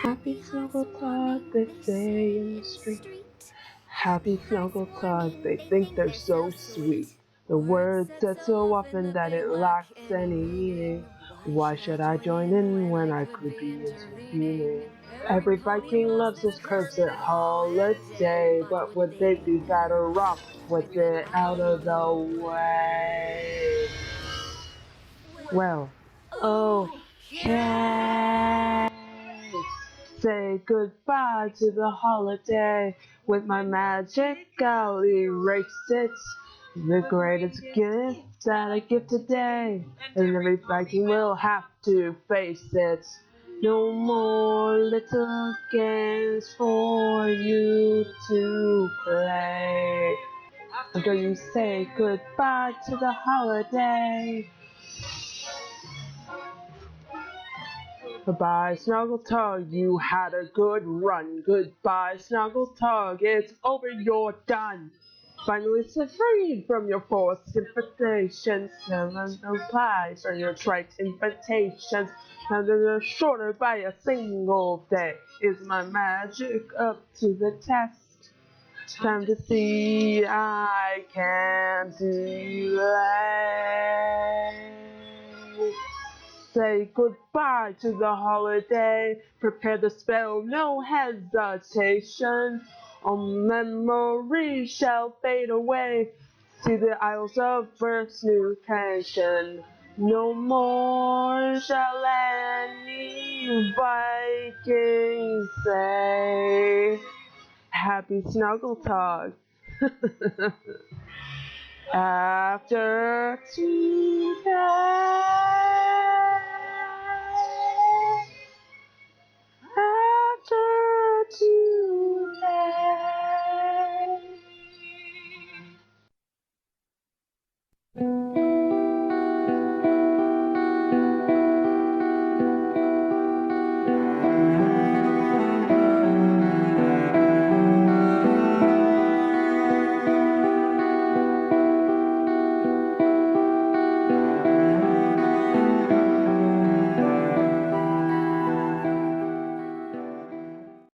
Happy snuggle talk, they say in the street. Happy snuggle talk, they think they're so sweet. The word said so often that it lacks any meaning. Why should I join in when I could be intervening? Every Viking loves his curbs at holiday, but would they be better off with it out of the way? Well, okay. Say goodbye to the holiday. With my magic, I'll erase it. The greatest gift that I give today, and every Viking will have to face it. No more little games for you to play. After you say goodbye to the holiday. Goodbye, Snuggle Tug, you had a good run. Goodbye, Snuggle Tug, it's over, you're done. Finally set free from your forced invitations. Seven replies on your trite invitations. And they're shorter by a single day. Is my magic up to the test? Time to see I can't delay. Say goodbye to the holiday. Prepare the spell, no hesitation. All memories shall fade away. See the Isles of First New Creation. No more shall any Vikings say. Happy Snuggle Talk. After today.